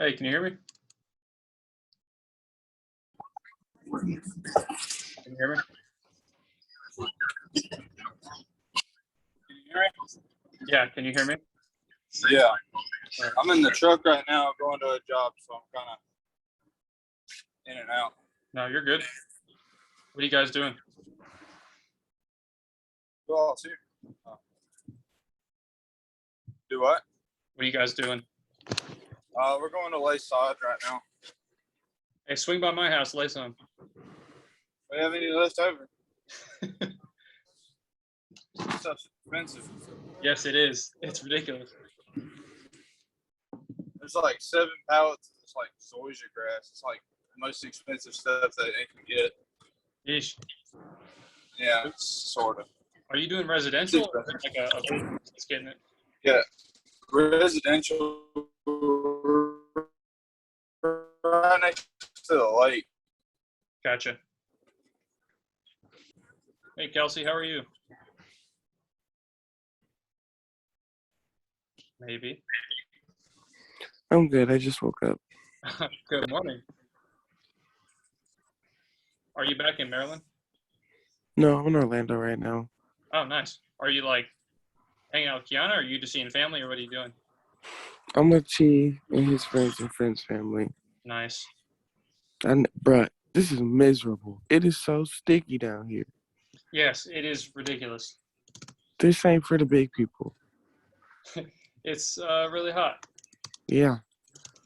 Hey, can you hear me? Can you hear me? Can you hear me? Yeah, can you hear me? Yeah. I'm in the truck right now going to a job, so I'm kind of in and out. No, you're good. What are you guys doing? Who else here? Do what? What are you guys doing? We're going to lay sod right now. Hey, swing by my house, lay some. We have any left over? Stuff's expensive. Yes, it is. It's ridiculous. There's like 7 pallets of this like zoysia grass. It's like the most expensive stuff that it can get. Yeesh. Yeah, sort of. Are you doing residential or is it like a business that's getting it? Yeah, residential right next to the lake. Gotcha. Hey, Kelsey, how are you? Maybe. I'm good. I just woke up. Good morning. Are you back in Maryland? No, I'm in Orlando right now. Oh, nice. Are you like hanging out with Kiana, or are you just seeing family, or what are you doing? I'm with Chi and his friends and friends' family. Nice. And bruh, this is miserable. It is so sticky down here. Yes, it is ridiculous. This ain't for the big people. It's really hot. Yeah.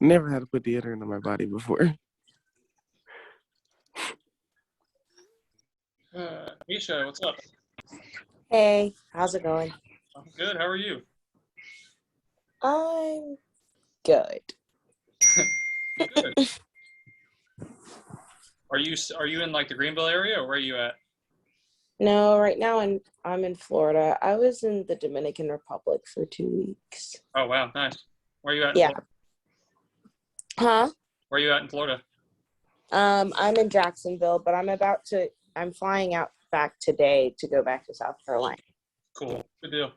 Never had to put deodorant on my body before. Misha, what's up? Hey, how's it going? I'm good. How are you? I'm good. Good. Are you in like the Greenville area, or where are you at? No, right now I'm in Florida. I was in the Dominican Republic for 2 weeks. Oh wow, nice. Where are you at? Yeah. Huh? Where are you at in Florida? I'm in Jacksonville, but I'm flying out back today to go back to South Carolina. Cool. Good deal.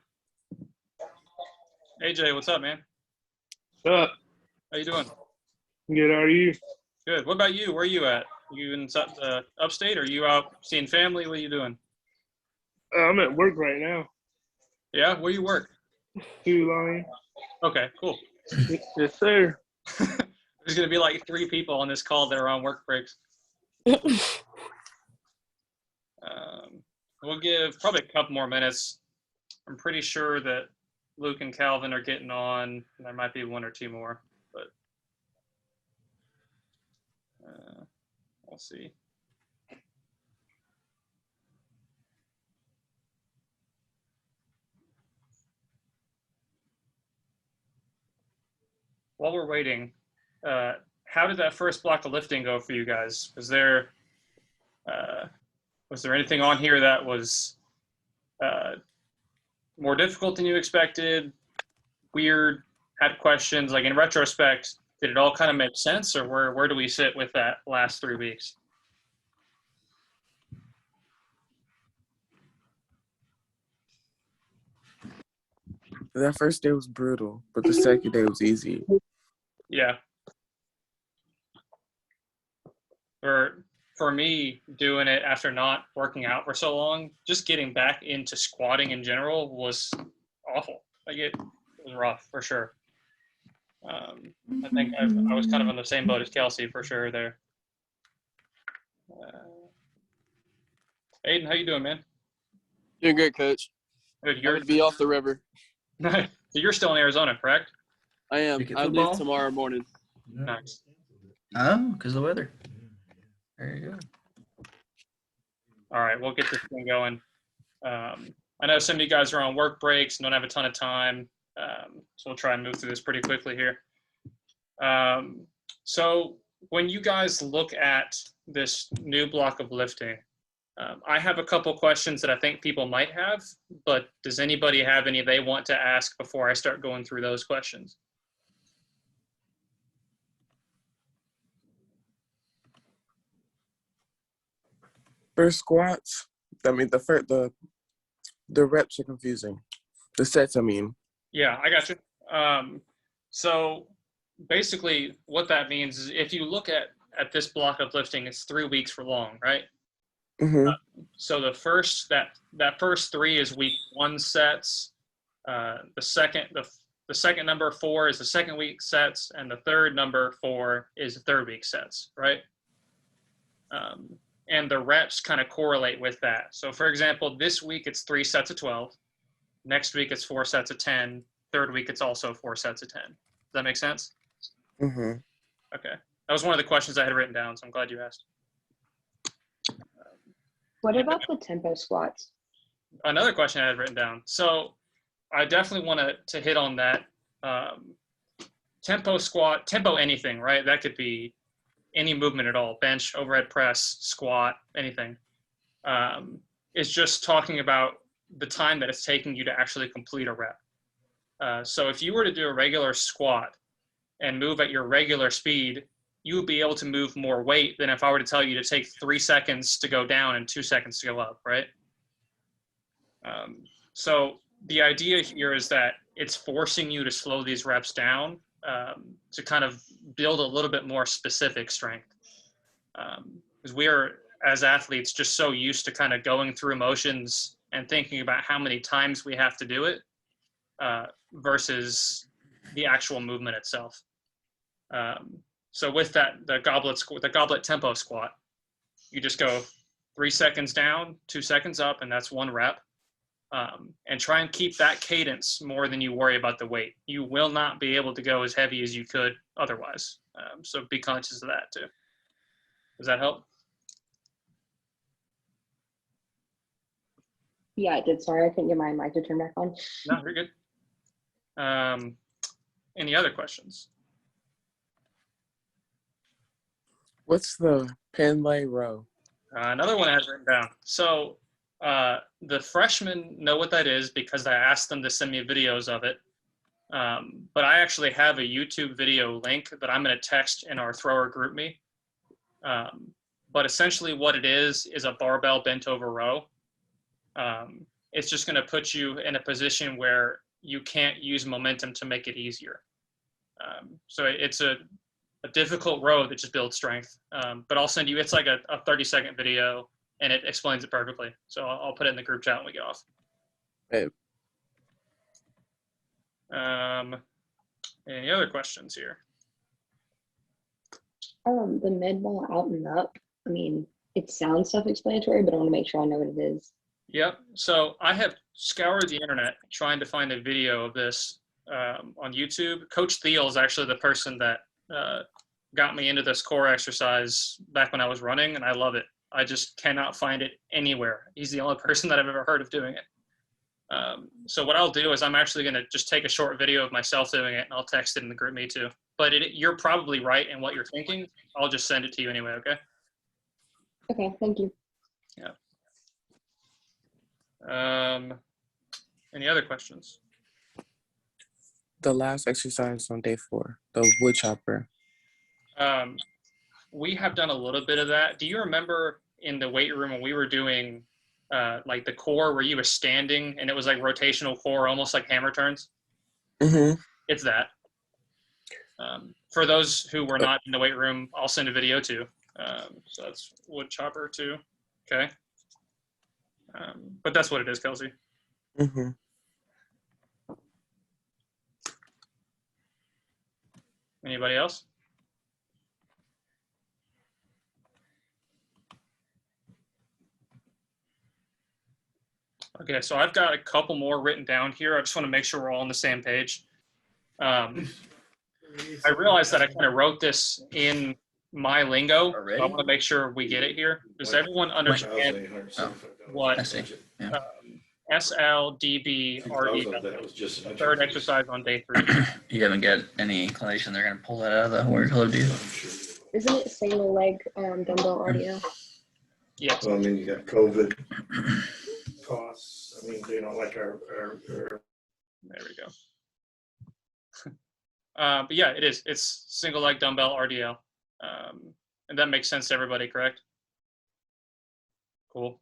AJ, what's up, man? What's up? How you doing? Good, how are you? Good. What about you? Where are you at? You in upstate? Or are you out seeing family? What are you doing? I'm at work right now. Yeah, where you work? Food line. Okay, cool. Yes, sir. There's gonna be like 3 people on this call that are on work breaks. We'll give probably a couple more minutes. I'm pretty sure that Luke and Calvin are getting on. There might be 1 or 2 more, but we'll see. While we're waiting, how did that first block of lifting go for you guys? Was there anything on here that was more difficult than you expected? Weird? Had questions? Like in retrospect, did it all kind of make sense, or where do we sit with that last 3 weeks? That first day was brutal, but the second day was easy. Yeah. For me, doing it after not working out for so long, just getting back into squatting in general was awful. Like it was rough for sure. I think I was kind of on the same boat as Kelsey for sure there. Aiden, how you doing, man? Doing great, Coach. Good. I'm going to be off the river. So you're still in Arizona, correct? I am. I leave tomorrow morning. Nice. Oh, because of the weather. There you go. All right, we'll get this thing going. I know some of you guys are on work breaks and don't have a ton of time, so we'll try and move through this pretty quickly here. So when you guys look at this new block of lifting, I have a couple questions that I think people might have, but does anybody have any they want to ask before I start going through those questions? For squats, I mean the reps are confusing. The sets, I mean. Yeah, I got you. So basically what that means is if you look at this block of lifting, it's 3 weeks for long, right? Mm-hmm. So the first that first 3 is week 1 sets. The second number 4 is the second week sets, and the third number 4 is the third week sets, right? And the reps kind of correlate with that. So for example, this week it's 3 sets of 12. Next week it's 4 sets of 10. Third week it's also 4 sets of 10. Does that make sense? Mm-hmm. Okay. That was one of the questions I had written down, so I'm glad you asked. What about the tempo squats? Another question I had written down. So I definitely want to hit on that. Tempo squat, tempo anything, right? That could be any movement at all, bench, overhead press, squat, anything. It's just talking about the time that it's taking you to actually complete a rep. So if you were to do a regular squat and move at your regular speed, you would be able to move more weight than if I were to tell you to take 3 seconds to go down and 2 seconds to go up, right? So the idea here is that it's forcing you to slow these reps down to kind of build a little bit more specific strength. Because we are, as athletes, just so used to kind of going through motions and thinking about how many times we have to do it versus the actual movement itself. So with that, the goblet tempo squat, you just go 3 seconds down, 2 seconds up, and that's 1 rep. And try and keep that cadence more than you worry about the weight. You will not be able to go as heavy as you could otherwise. So be conscious of that too. Does that help? Yeah, it did. Sorry, I couldn't get my mic to turn back on. No, you're good. Any other questions? What's the Pendlay row? Another one I have written down. So the freshmen know what that is because I asked them to send me videos of it. But I actually have a YouTube video link that I'm going to text in our thrower group me. But essentially what it is a barbell bent over row. It's just going to put you in a position where you can't use momentum to make it easier. So it's a difficult row that just builds strength. But I'll send you, it's like a 30-second video and it explains it perfectly. So I'll put it in the group chat when we get off. Hey. Any other questions here? The mid ball out and up. I mean, it sounds self-explanatory, but I want to make sure I know what it is. Yep. So I have scoured the internet trying to find a video of this on YouTube. Coach Thiel is actually the person that got me into this core exercise back when I was running, and I love it. I just cannot find it anywhere. He's the only person that I've ever heard of doing it. So what I'll do is I'm actually going to just take a short video of myself doing it, and I'll text it in the group me too. But you're probably right in what you're thinking. I'll just send it to you anyway, okay? Okay, thank you. Any other questions? The last exercise on day 4, the wood chopper. We have done a little bit of that. Do you remember in the weight room when we were doing like the core where you were standing and it was like rotational core, almost like hammer turns? Mm-hmm. It's that. For those who were not in the weight room, I'll send a video too. So that's wood chopper too. Okay. But that's what it is, Kelsey. Mm-hmm. Anybody else? Okay, so I've got a couple more written down here. I just want to make sure we're all on the same page. I realized that I kind of wrote this in my lingo. Already? So I want to make sure we get it here. Does everyone understand what I see. Yeah. SLDB RD, third exercise on day 3? You haven't got any inclination they're going to pull that out of the workload, do you? Isn't it single leg dumbbell RDL? Yes. Well, I mean, you got COVID costs. I mean, you know, like our There we go. But yeah, it is. It's single leg dumbbell RDL. And that makes sense to everybody, correct? Cool.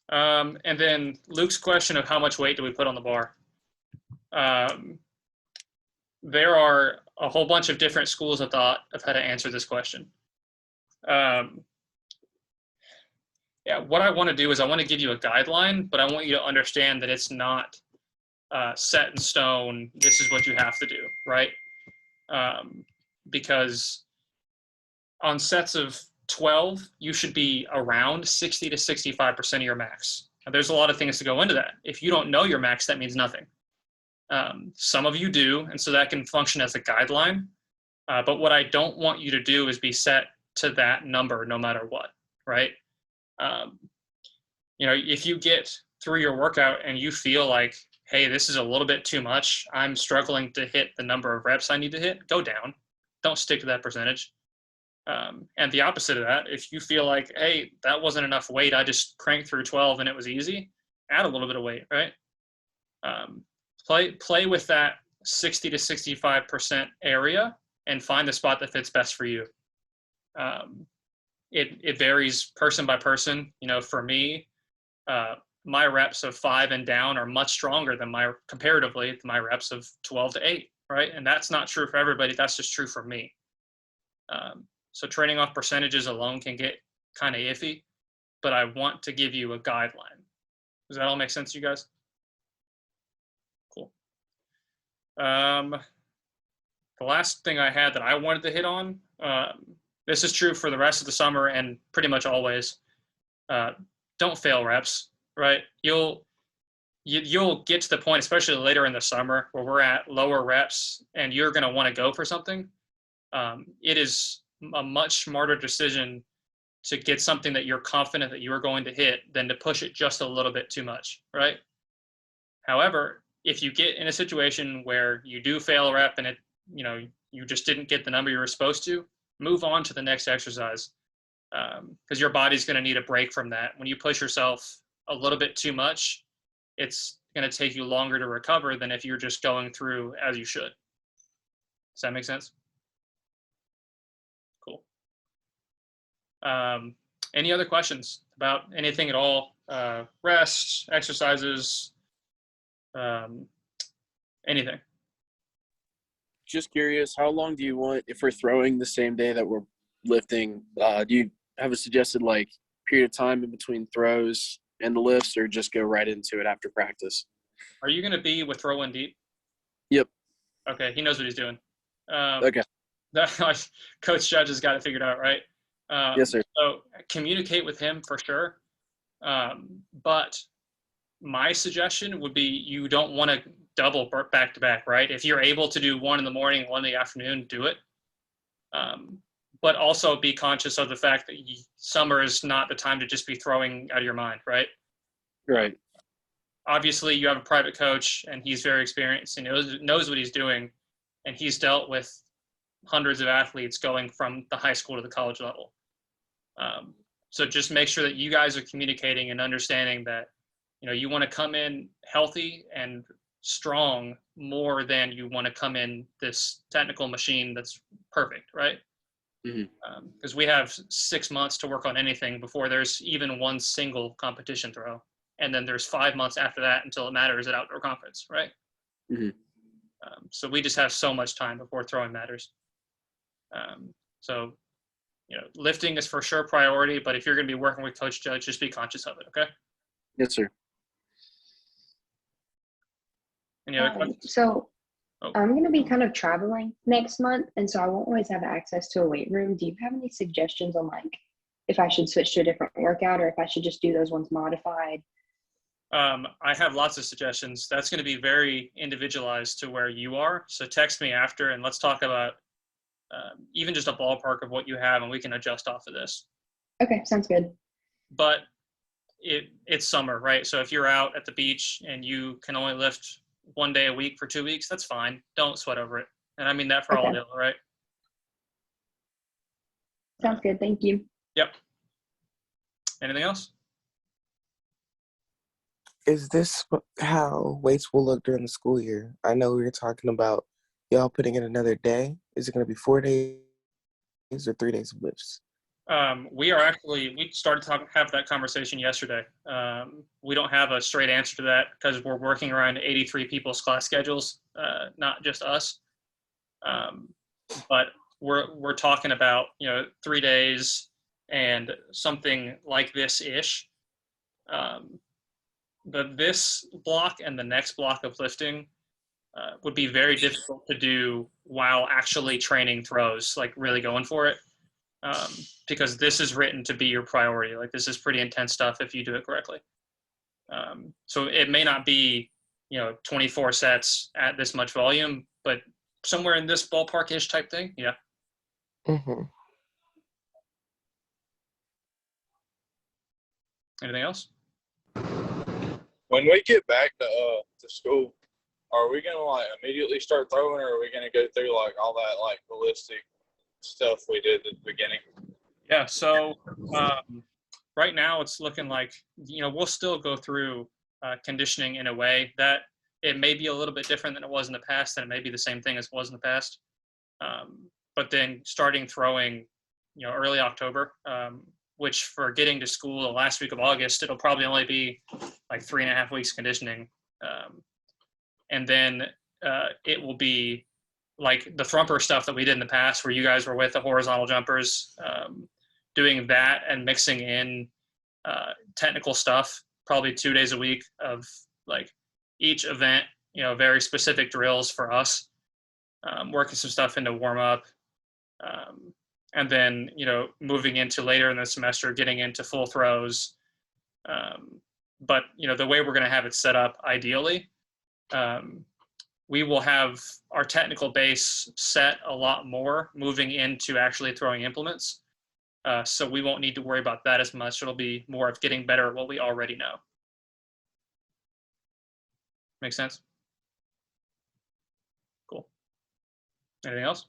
And then Luke's question of how much weight do we put on the bar? there are a whole bunch of different schools of thought of how to answer this question. Yeah, what I want to do is I want to give you a guideline, but I want you to understand that it's not set in stone. This is what you have to do, right? Because on sets of 12, you should be around 60 to 65% of your max. Now, there's a lot of things to go into that. If you don't know your max, that means nothing. Some of you do, and so that can function as a guideline. But what I don't want you to do is be set to that number no matter what, right? You know, if you get through your workout and you feel like, hey, this is a little bit too much, I'm struggling to hit the number of reps I need to hit, go down. Don't stick to that percentage. And the opposite of that, if you feel like, hey, that wasn't enough weight, I just cranked through 12 and it was easy, add a little bit of weight, right? Play with that 60 to 65% area and find the spot that fits best for you. It varies person by person. You know, for me, my reps of 5 and down are much stronger than comparatively my reps of 12 to 8, right? And that's not true for everybody. That's just true for me. So training off percentages alone can get kind of iffy, but I want to give you a guideline. Does that all make sense to you guys? Cool. The last thing I had that I wanted to hit on, this is true for the rest of the summer and pretty much always, don't fail reps, right? You'll get to the point, especially later in the summer, where we're at lower reps and you're going to want to go for something. It is a much smarter decision to get something that you're confident that you are going to hit than to push it just a little bit too much, right? However, if you get in a situation where you do fail a rep and it, you know, you just didn't get the number you were supposed to, move on to the next exercise, because your body's going to need a break from that. When you push yourself a little bit too much, it's going to take you longer to recover than if you're just going through as you should. Does that make sense? Cool. Any other questions about anything at all? Rest, exercises, anything? Just curious, how long do you want, if we're throwing the same day that we're lifting, do you have a suggested like period of time in between throws and the lifts, or just go right into it after practice? Are you going to be with Throw One Deep? Yep. Okay, he knows what he's doing. Okay. Coach Judge has got it figured out, right? Yes, sir. So communicate with him for sure. But my suggestion would be you don't want to double back to back, right? If you're able to do one in the morning, one in the afternoon, do it. But also be conscious of the fact that summer is not the time to just be throwing out of your mind, right? Right. Obviously, you have a private coach, and he's very experienced and knows what he's doing, and he's dealt with hundreds of athletes going from the high school to the college level. So just make sure that you guys are communicating and understanding that, you know, you want to come in healthy and strong more than you want to come in this technical machine that's perfect, right? Because we have 6 months to work on anything before there's even one single competition throw. And then there's 5 months after that until it matters at outdoor conference, right? So we just have so much time before throwing matters. So, you know, lifting is for sure priority, but if you're going to be working with Coach Judge, just be conscious of it, okay? Yes, sir. Any other questions? So Oh. I'm going to be kind of traveling next month, and so I won't always have access to a weight room. Do you have any suggestions on like if I should switch to a different workout or if I should just do those ones modified? I have lots of suggestions. That's going to be very individualized to where you are. So text me after and let's talk about even just a ballpark of what you have, and we can adjust off of this. Okay, sounds good. But it's summer, right? So if you're out at the beach and you can only lift 1 day a week for 2 weeks, that's fine. Don't sweat over it. And I mean that for all of you, right? Sounds good. Thank you. Yep. Anything else? Is this how weights will look during the school year? I know we were talking about y'all putting in another day. Is it going to be 4 days or 3 days of lifts? We started to have that conversation yesterday. We don't have a straight answer to that because we're working around 83 people's class schedules, not just us. But we're talking about 3 days and something like this ish. But this block and the next block of lifting would be very difficult to do while actually training throws, like really going for it, because this is written to be your priority. Like this is pretty intense stuff if you do it correctly. So it may not be 24 sets at this much volume, but somewhere in this ballpark-ish type thing. Yeah. Mm-hmm. Anything else? When we get back to school, are we gonna like immediately start throwing, or are we gonna go through like all that like ballistic stuff we did at the beginning? Yeah. So right now it's looking like we'll still go through conditioning in a way that it may be a little bit different than it was in the past, and it may be the same thing as it was in the past. But then starting throwing, early October, which for getting to school the last week of August, it'll probably only be like 3.5 weeks conditioning. And then it will be like the thumper stuff that we did in the past where you guys were with the horizontal jumpers, doing that and mixing in technical stuff, probably 2 days a week of like each event, very specific drills for us, working some stuff into warm up. And then, moving into later in the semester, getting into full throws. But, the way we're going to have it set up ideally, we will have our technical base set a lot more moving into actually throwing implements. So we won't need to worry about that as much. It'll be more of getting better at what we already know. Make sense? Cool. Anything else?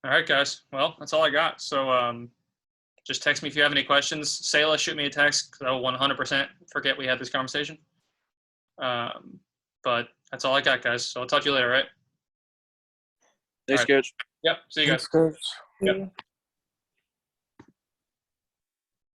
All right, guys. Well, that's all I got. So just text me if you have any questions. Sayla, shoot me a text because I will 100% forget we had this conversation. But that's all I got, guys. So I'll talk to you later, all right? Thanks, All right. Coach. Yep. See you guys. Thanks, Coach. Yep.